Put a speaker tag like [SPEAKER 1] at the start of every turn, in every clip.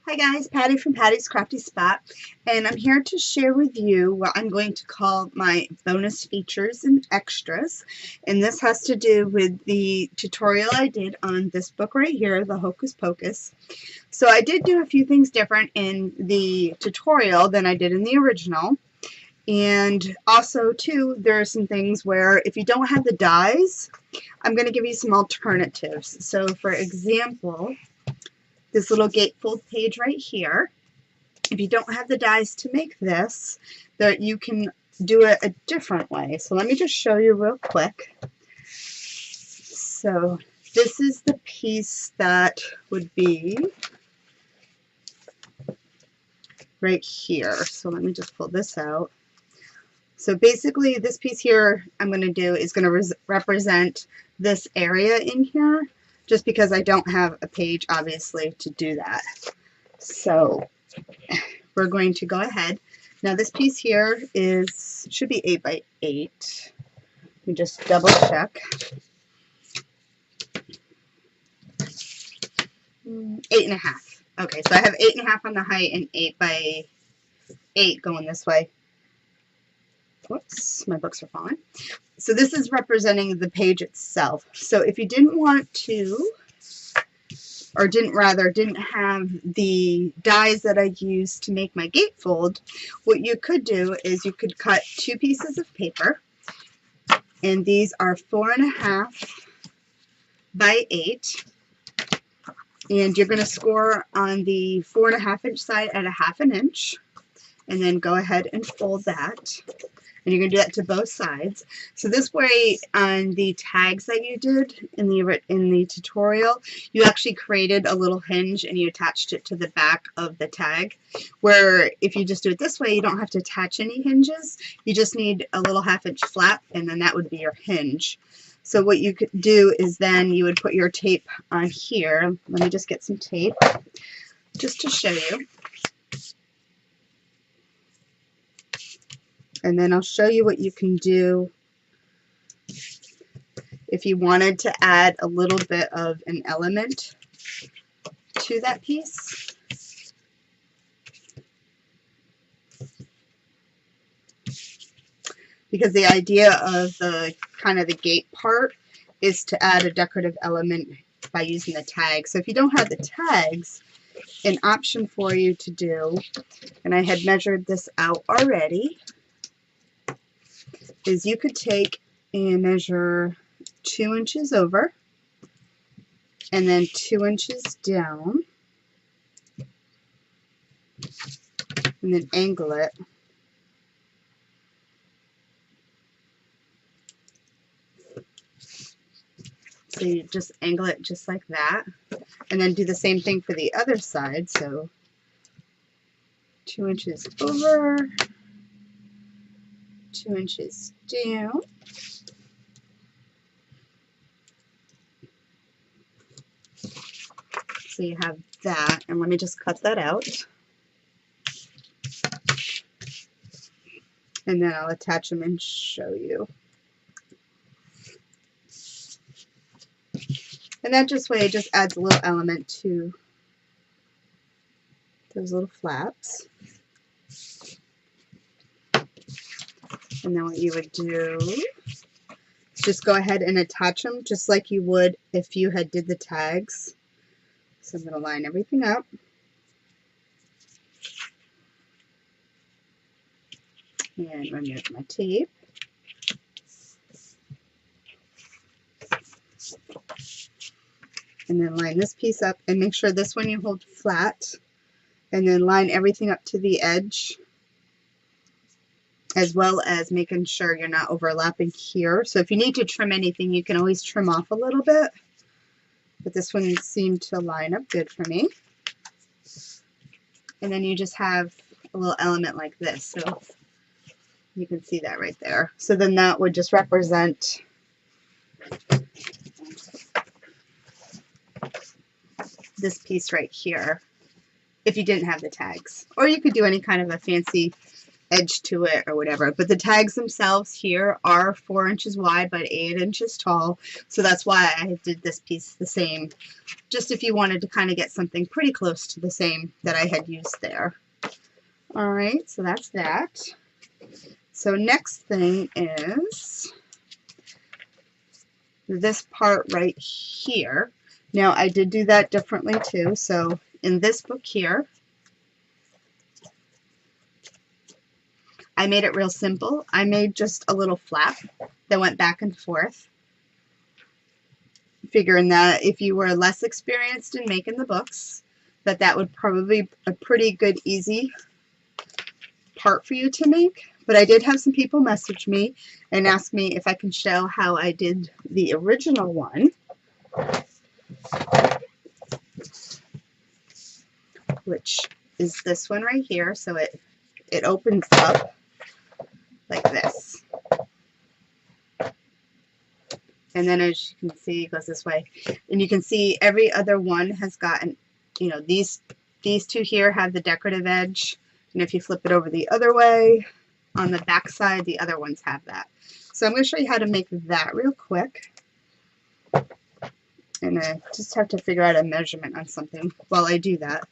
[SPEAKER 1] Hi guys, Patty from Patty's Crafty Spot, and I'm here to share with you what I'm going to call my bonus features and extras. And this has to do with the tutorial I did on this book right here, the Hocus Pocus. So I did do a few things different in the tutorial than I did in the original. And also too, there are some things where if you don't have the dies, I'm going to give you some alternatives. So for example, this little gatefold page right here. If you don't have the dies to make this, you can do it a different way. So let me just show you real quick. So this is the piece that would be right here. So let me just pull this out. So basically this piece here I'm going to do is going to represent this area in here, just because I don't have a page obviously to do that. So we're going to go ahead. Now this piece here should be 8 by 8. Let me just double check. 8.5. Okay, so I have 8.5 on the height and 8 by 8 going this way. Whoops, my books are falling. So this is representing the page itself. So if you didn't want to, or didn't have the dies that I used to make my gatefold, what you could do is you could cut 2 pieces of paper, and these are 4.5 by 8, and you're going to score on the 4.5 inch side at 1/2 inch, and then go ahead and fold that. And you're going to do that to both sides. So this way, on the tags that you did in the tutorial, you actually created a little hinge and you attached it to the back of the tag. Where if you just do it this way, you don't have to attach any hinges. You just need a little 1/2 inch flap, and then that would be your hinge. So what you could do is then you would put your tape on here. Let me just get some tape just to show you. And then I'll show you what you can do if you wanted to add a little bit of an element to that piece. Because the idea of the kind of the gate part is to add a decorative element by using the tags. So if you don't have the tags, an option for you to do, and I had measured this out already, is you could take and measure 2 inches over and then 2 inches down and then angle it. So you just angle it just like that, and then do the same thing for the other side. So 2 inches over, 2 inches down. So you have that, and let me just cut that out. And then I'll attach them and show you. And that just way it just adds a little element to those little flaps. And then what you would do is just go ahead and attach them just like you would if you had did the tags. So I'm going to line everything up. And remove my tape. And then line this piece up and make sure this one you hold flat. And then line everything up to the edge, as well as making sure you're not overlapping here. So if you need to trim anything, you can always trim off a little bit. But this one seemed to line up good for me. And then you just have a little element like this. So you can see that right there. So then that would just represent this piece right here if you didn't have the tags. Or you could do any kind of a fancy edge to it or whatever. But the tags themselves here are 4 inches wide by 8 inches tall. So that's why I did this piece the same, just if you wanted to kind of get something pretty close to the same that I had used there. All right, so that's that. So next thing is this part right here. Now I did do that differently too. So in this book here, I made it real simple. I made just a little flap that went back and forth, figuring that if you were less experienced in making the books, that would probably be a pretty good, easy part for you to make. But I did have some people message me and ask me if I can show how I did the original one, which is this one right here. So it opens up like this. And then as you can see, it goes this way. And you can see every other one has gotten, you know, these two here have the decorative edge. And if you flip it over the other way, on the back side, the other ones have that. So I'm going to show you how to make that real quick. And I just have to figure out a measurement on something while I do that.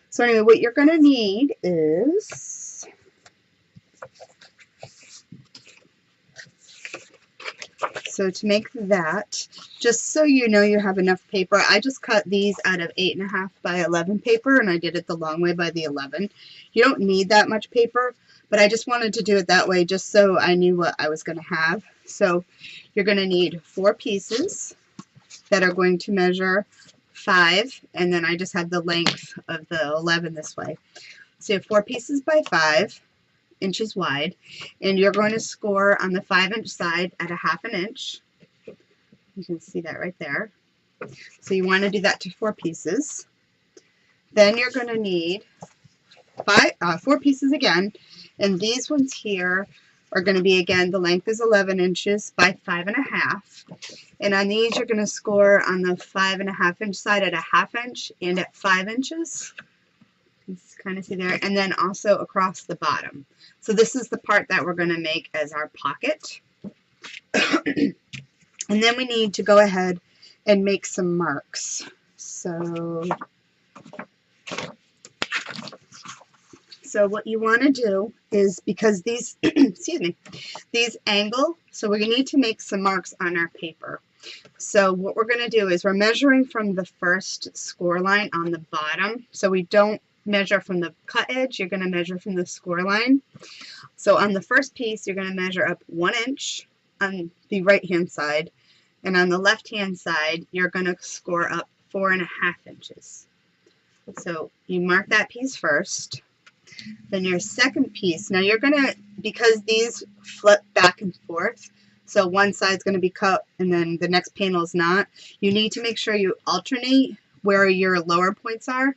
[SPEAKER 1] So anyway, what you're going to need is so to make that, just so you know you have enough paper, I just cut these out of 8.5 by 11 paper, and I did it the long way by the 11. You don't need that much paper, but I just wanted to do it that way just so I knew what I was going to have. So you're going to need 4 pieces that are going to measure 5, and then I just have the length of the 11 this way. So you have 4 pieces by 5 inches wide, and you're going to score on the 5-inch side at 1/2 inch. You can see that right there. So you want to do that to 4 pieces. Then you're going to need 4 pieces again, and these ones here are going to be, again, the length is 11 inches by 5.5. And on these, you're going to score on the 5.5 inch side at 1/2 inch and at 5 inches. You can kind of see there. And then also across the bottom. So this is the part that we're going to make as our pocket. And then we need to go ahead and make some marks. So what you want to do is, because these, excuse me, these angle, so we need to make some marks on our paper. So what we're going to do is we're measuring from the first score line on the bottom. So we don't measure from the cut edge, you're going to measure from the score line. So on the first piece, you're going to measure up 1 inch on the right hand side, and on the left hand side, you're going to score up 4.5 inches. So you mark that piece first. Then your second piece, now you're going to, because these flip back and forth, so one side's going to be cut and then the next panel is not, you need to make sure you alternate where your lower points are.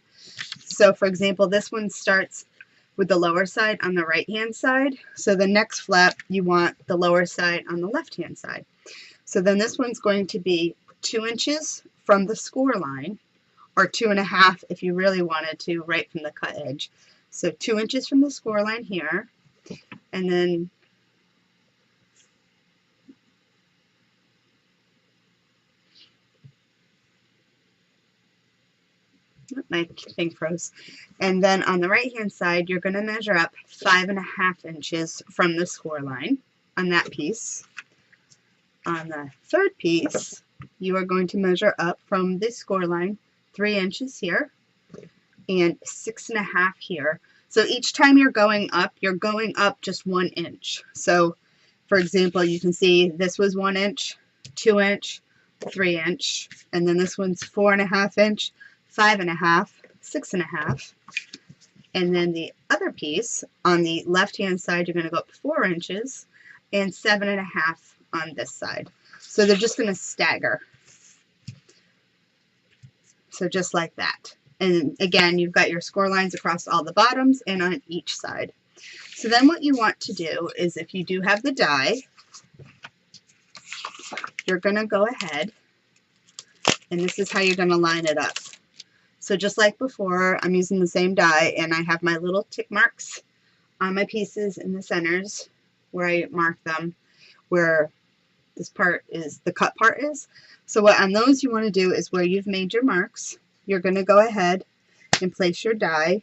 [SPEAKER 1] So for example, this one starts with the lower side on the right hand side, so the next flap you want the lower side on the left hand side. So then this one's going to be 2 inches from the score line, or 2.5 if you really wanted to, right from the cut edge. So 2 inches from the score line here, and then my thing froze. And then on the right hand side, you're going to measure up 5.5 inches from the score line on that piece. On the third piece, you are going to measure up from the score line 3 inches here and 6.5 here. So each time you're going up just 1 inch. So for example, you can see this was 1 inch, 2 inch, 3 inch, and then this one's 4.5 inch, 5.5, 6.5. And then the other piece on the left hand side, you're going to go up 4 inches and 7.5 on this side. So they're just going to stagger. So just like that. And again, you've got your score lines across all the bottoms and on each side. So then what you want to do is, if you do have the die, you're going to go ahead, and this is how you're going to line it up. So just like before, I'm using the same die, and I have my little tick marks on my pieces in the centers where I mark them, where this part is, the cut part is. So what on those you want to do is where you've made your marks, you're going to go ahead and place your die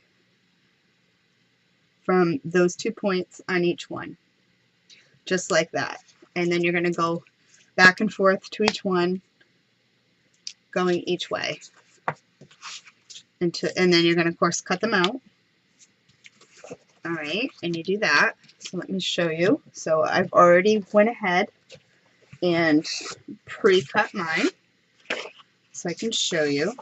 [SPEAKER 1] from those 2 points on each one, just like that. And then you're going to go back and forth to each one, going each way. And then you're going to, of course, cut them out. All right, and you do that. So let me show you. So I've already went ahead and pre-cut mine, so I can show you.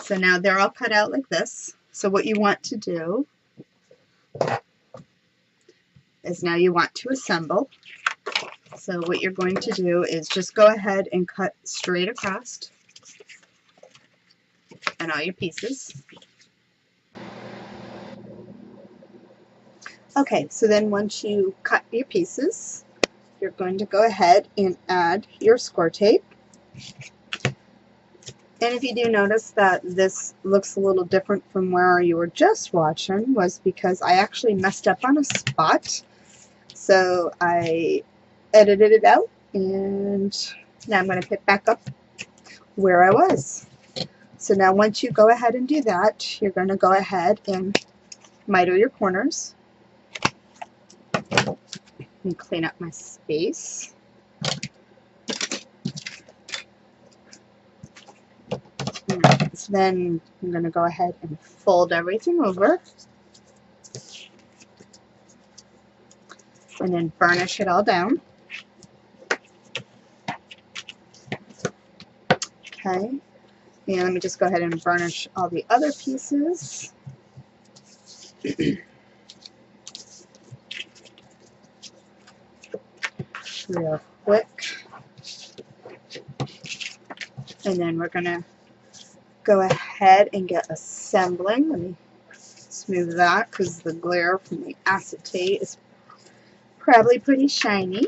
[SPEAKER 1] So now they're all cut out like this. So what you want to do is now you want to assemble. So what you're going to do is just go ahead and cut straight across on all your pieces. Okay, so then once you cut your pieces, you're going to go ahead and add your score tape. And if you do notice that this looks a little different from where you were just watching, was because I actually messed up on a spot. So I edited it out, and now I'm going to pick back up where I was. So now once you go ahead and do that, you're going to go ahead and miter your corners. And clean up my space. Right, so then I'm going to go ahead and fold everything over. And then burnish it all down. Okay. And let me just go ahead and burnish all the other pieces. Real quick. And then we're going to go ahead and get assembling. Let me smooth that because the glare from the acetate is probably pretty shiny.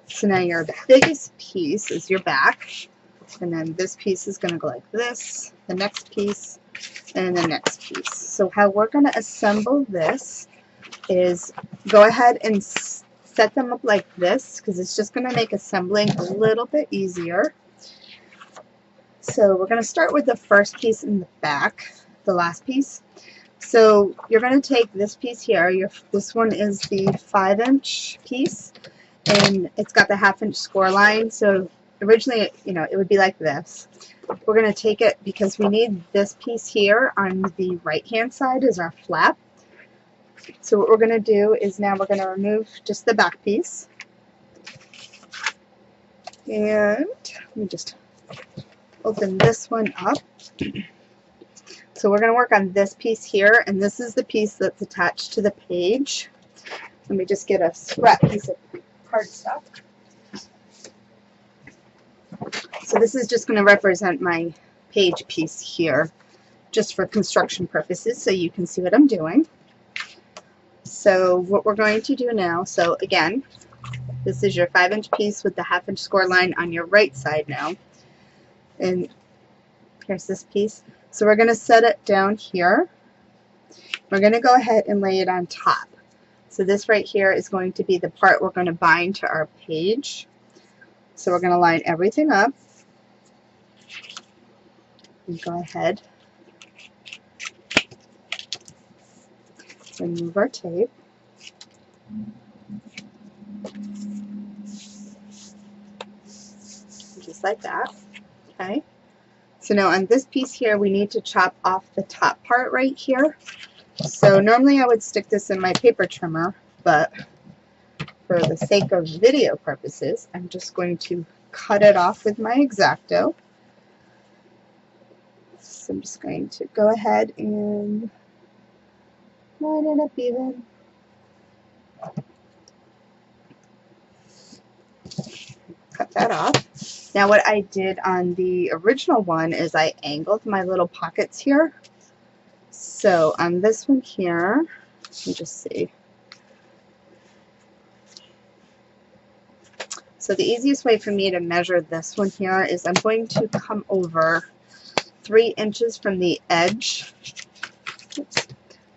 [SPEAKER 1] So now your biggest piece is your back, and then this piece is going to go like this, the next piece, and the next piece. So how we're going to assemble this is go ahead and set them up like this, because it's just going to make assembling a little bit easier. So we're going to start with the first piece in the back, the last piece. So you're going to take this piece here, this one is the 5-inch piece, and it's got the 1/2-inch score line. So originally, you know, it would be like this. We're going to take it because we need this piece here on the right hand side as our flap. So what we're going to do is now we're going to remove just the back piece. And let me just open this one up. So we're going to work on this piece here, and this is the piece that's attached to the page. Let me just get a scrap piece of cardstock. So this is just going to represent my page piece here, just for construction purposes, so you can see what I'm doing. So what we're going to do now, so again, this is your 5-inch piece with the 1/2-inch score line on your right side now. And here's this piece. So we're going to set it down here. We're going to go ahead and lay it on top. So this right here is going to be the part we're going to bind to our page. So we're going to line everything up. And go ahead. Remove our tape. Just like that. Okay. So now on this piece here, we need to chop off the top part right here. So normally I would stick this in my paper trimmer, but for the sake of video purposes, I'm just going to cut it off with my X-Acto. So I'm just going to go ahead and line it up even. Cut that off. Now what I did on the original one is I angled my little pockets here. So on this one here, let me just see. So the easiest way for me to measure this one here is I'm going to come over 3 inches from the edge. Oops.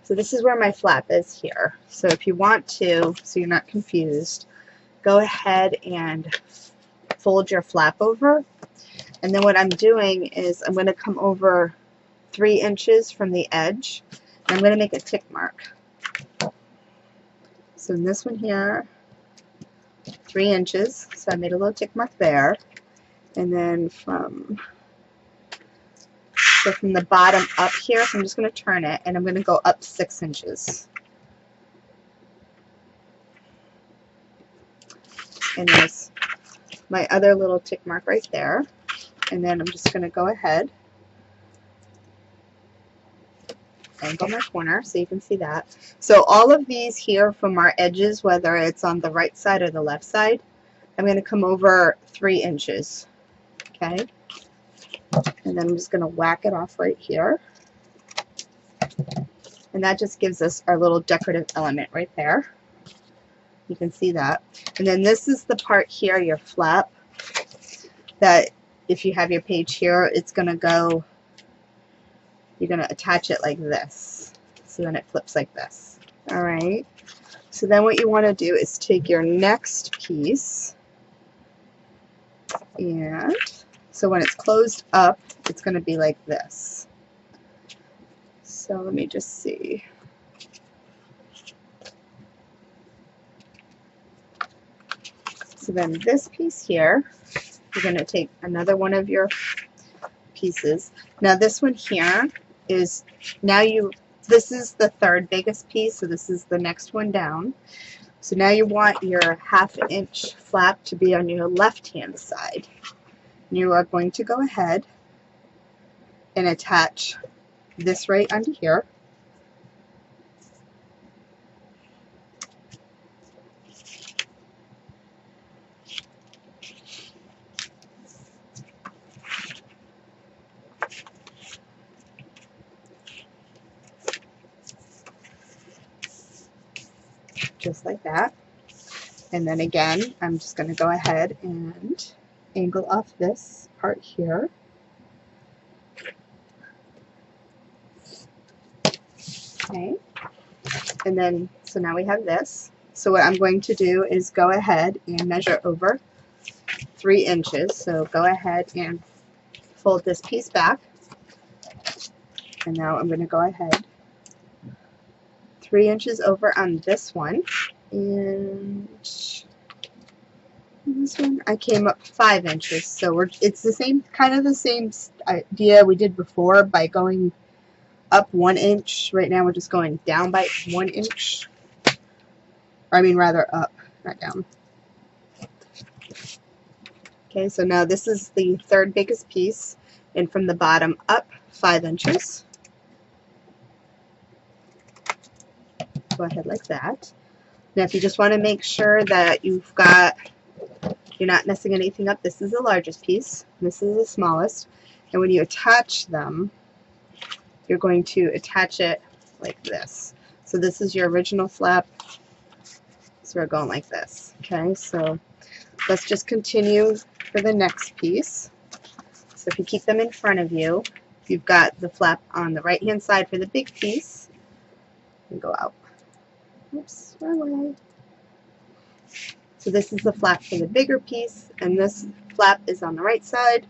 [SPEAKER 1] So this is where my flap is here. So if you want to, so you're not confused, go ahead and fold your flap over. And then what I'm doing is I'm going to come over 3 inches from the edge. And I'm going to make a tick mark. So in this one here, 3 inches. So I made a little tick mark there. And then from the bottom up here, so I'm just going to turn it, and I'm going to go up 6 inches. And there's my other little tick mark right there. And then I'm just going to go ahead, angle my corner so you can see that. So all of these here from our edges, whether it's on the right side or the left side, I'm going to come over 3 inches. Okay? And then I'm just going to whack it off right here. And that just gives us our little decorative element right there. You can see that. And then this is the part here, your flap, that if you have your page here, it's going to go, you're going to attach it like this. So then it flips like this. Alright. So then what you want to do is take your next piece, and so when it's closed up, it's going to be like this. So let me just see. So then this piece here, you're going to take another one of your pieces. Now this one here is, this is the third biggest piece, so this is the next one down. So now you want your 1/2 inch flap to be on your left hand side. You are going to go ahead and attach this right under here. Just like that. And then again, I'm just going to go ahead and angle off this part here. Okay. And then, so now we have this. So what I'm going to do is go ahead and measure over 3 inches. So go ahead and fold this piece back. And now I'm going to go ahead 3 inches over on this one. And this one I came up 5 inches. So it's the same, kind of the same idea we did before by going up 1 inch. Right now we're just going down by 1 inch. Or I mean rather up, not down. Okay, so now this is the third biggest piece, and from the bottom up 5 inches. Go ahead like that. Now if you just want to make sure that you're not messing anything up, this is the largest piece, this is the smallest, and when you attach them, you're going to attach it like this. So this is your original flap, so we're going like this. Okay, so let's just continue for the next piece. So if you keep them in front of you, you've got the flap on the right hand side for the big piece, and go out. Oops, wrong way. So this is the flap for the bigger piece, and this flap is on the right side.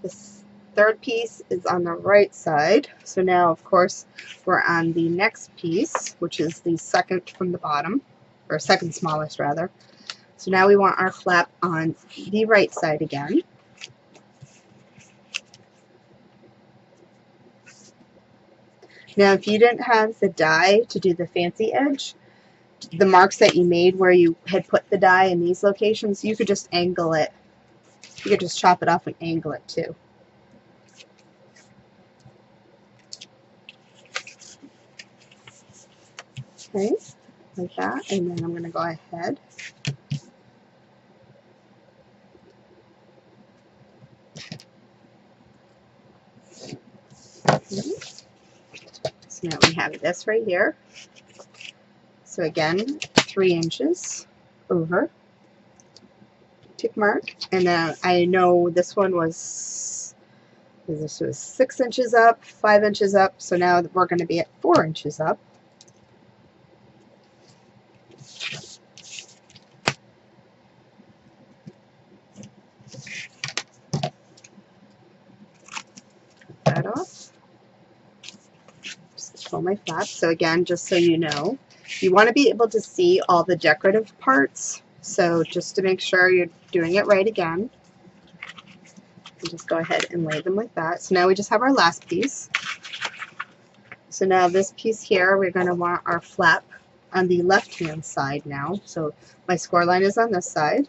[SPEAKER 1] This third piece is on the right side. So now, of course, we're on the next piece, which is the second from the bottom, or second smallest rather. So now we want our flap on the right side again. Now, if you didn't have the die to do the fancy edge, the marks that you made where you had put the die in these locations, you could just angle it. You could just chop it off and angle it too. Okay, like that, and then I'm going to go ahead . So now we have this right here. So again, 3 inches over. tick mark. And then I know this one was, 6 inches up, 5 inches up, so now we're going to be at 4 inches up. That off. Just pull my flap. So again, just so you know, you want to be able to see all the decorative parts. So just to make sure you're doing it right again, and just go ahead and lay them like that. So now we just have our last piece. So now this piece here, we're going to want our flap on the left-hand side now. So my score line is on this side.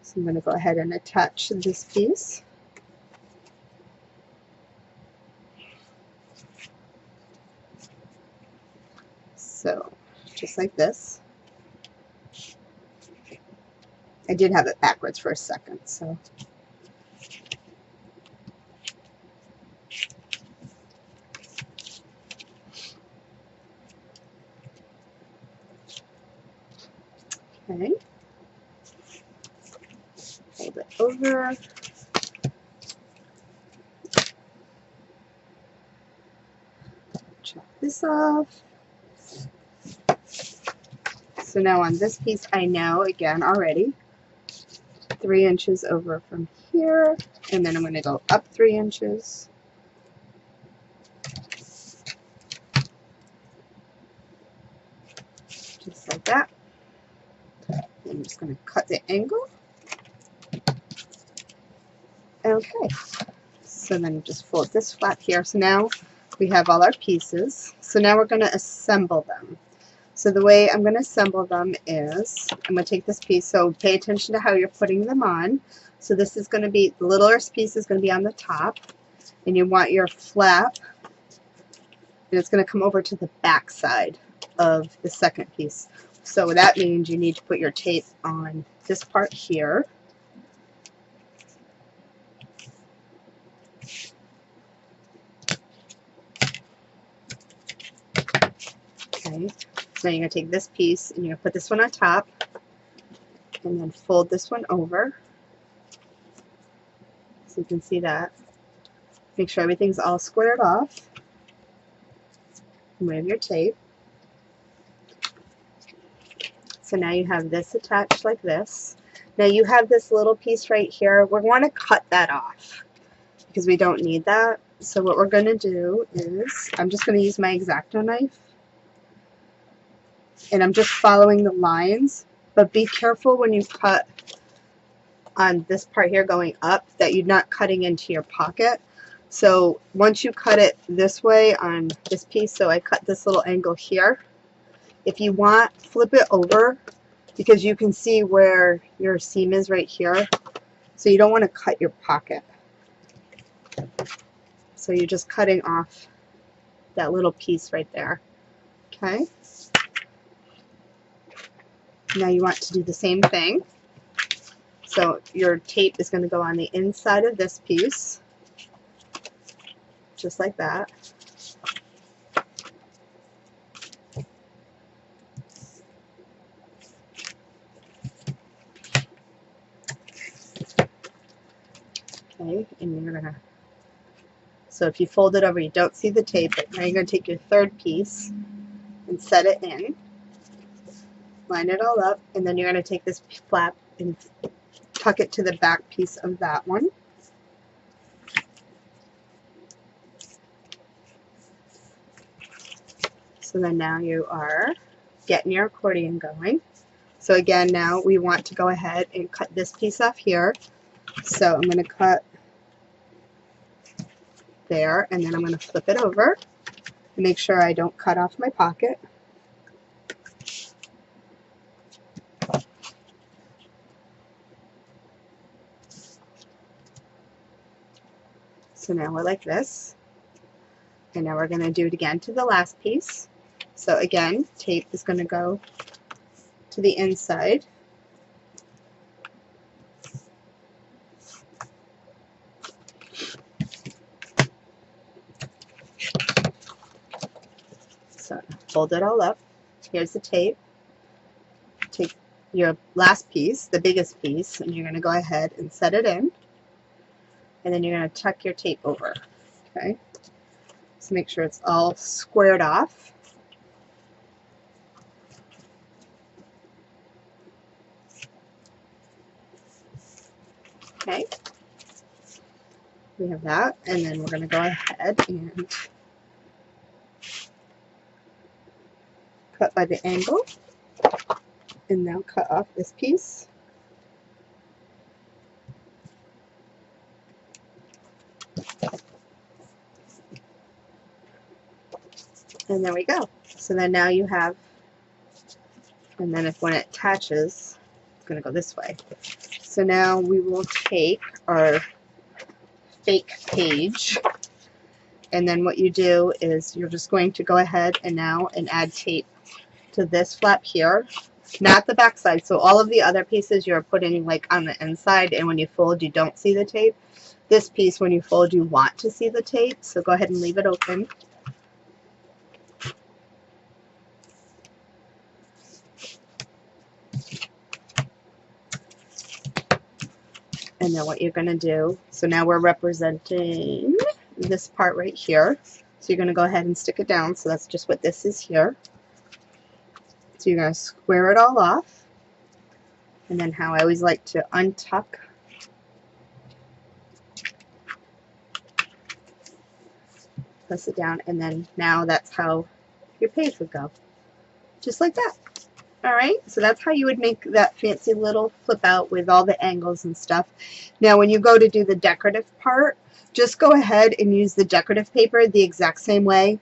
[SPEAKER 1] So I'm going to go ahead and attach this piece. So just like this. I did have it backwards for a second, so. Okay. Fold it over. Chop this off. So now on this piece, I know, again, already, 3 inches over from here, and then I'm going to go up 3 inches. Just like that. I'm just going to cut the angle. Okay, so then just fold this flap here. So now we have all our pieces. So now we're going to assemble them. So the way I'm going to assemble them is, I'm going to take this piece, so pay attention to how you're putting them on. So this is going to be, the littlest piece is going to be on the top, and you want your flap, and it's going to come over to the back side of the second piece. So that means you need to put your tape on this part here. Okay, so now you're going to take this piece and you're going to put this one on top and then fold this one over. So you can see that. Make sure everything's all squared off. Remove your tape. So now you have this attached like this. Now you have this little piece right here. We're going to cut that off because we don't need that. So what we're going to do is, I'm just going to use my X-Acto knife. And I'm just following the lines. But be careful when you cut on this part here going up that you're not cutting into your pocket. So once you cut it this way on this piece, so I cut this little angle here. If you want, flip it over because you can see where your seam is right here. So you don't want to cut your pocket. So you're just cutting off that little piece right there. Okay. Now you want to do the same thing. So your tape is going to go on the inside of this piece, just like that. Okay, and you're gonna, so if you fold it over, you don't see the tape, but now you're gonna take your third piece and set it in, line it all up, and then you're gonna take this flap and tuck it to the back piece of that one. So then now you are getting your accordion going. So again, now we want to go ahead and cut this piece off here. So I'm going to cut there, and then I'm going to flip it over and make sure I don't cut off my pocket. So now we're like this. And now we're going to do it again to the last piece. So again, tape is going to go to the inside. So fold it all up. Here's the tape. Take your last piece, the biggest piece, and you're going to go ahead and set it in, and then you're going to tuck your tape over. Okay, so make sure it's all squared off. Okay, we have that, and then we're going to go ahead and cut by the angle, and now cut off this piece. And there we go. So then now you have, and then when it attaches, it's going to go this way. So now we will take our fake page, and then what you do is you're just going to go ahead and add tape to this flap here, not the back side. So all of the other pieces you're putting like on the inside, and when you fold you don't see the tape. This piece, when you fold, you want to see the tape, so go ahead and leave it open. And then what you're going to do, so now we're representing this part right here. So you're going to go ahead and stick it down. So that's just what this is here. So you're going to square it all off. And then how I always like to untuck. Press it down. And then now that's how your page would go. Just like that. Alright, so that's how you would make that fancy little flip out with all the angles and stuff. Now when you go to do the decorative part, just go ahead and use the decorative paper the exact same way,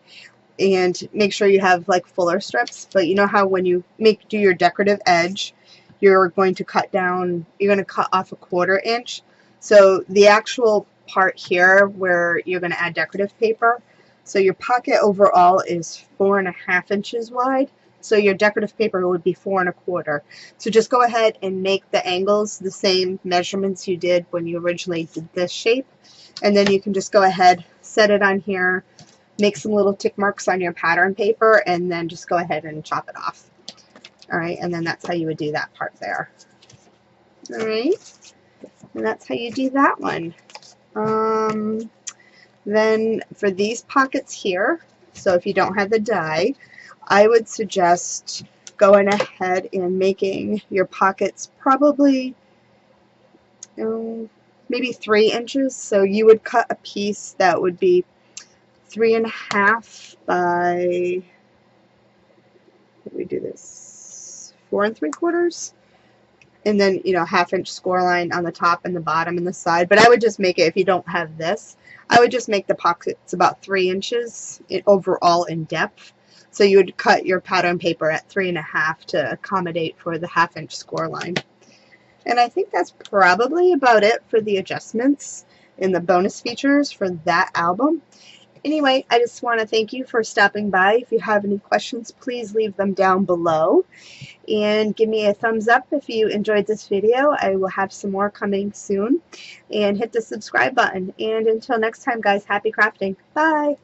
[SPEAKER 1] and make sure you have like fuller strips. But you know how when you do your decorative edge, you're going to cut down, you're going to cut off a 1/4 inch. So the actual part here where you're going to add decorative paper, so your pocket overall is 4.5 inches wide. So your decorative paper would be 4 1/4. So just go ahead and make the angles the same measurements you did when you originally did this shape. And then you can just go ahead, set it on here, make some little tick marks on your pattern paper, and then just go ahead and chop it off. Alright, and then that's how you would do that part there. Alright, and that's how you do that one. Then for these pockets here, so if you don't have the die, I would suggest going ahead and making your pockets probably maybe 3 inches. So you would cut a piece that would be 3.5 by, how do we do this, 4 3/4, and then 1/2 inch score line on the top and the bottom and the side. But I would just make it, if you don't have this, I would just make the pockets about 3 inches overall in depth. So you would cut your pattern paper at 3.5 to accommodate for the 1/2 inch score line. And I think that's probably about it for the adjustments and the bonus features for that album. Anyway, I just want to thank you for stopping by. If you have any questions, please leave them down below. And give me a thumbs up if you enjoyed this video. I will have some more coming soon. And hit the subscribe button. And until next time, guys, happy crafting. Bye!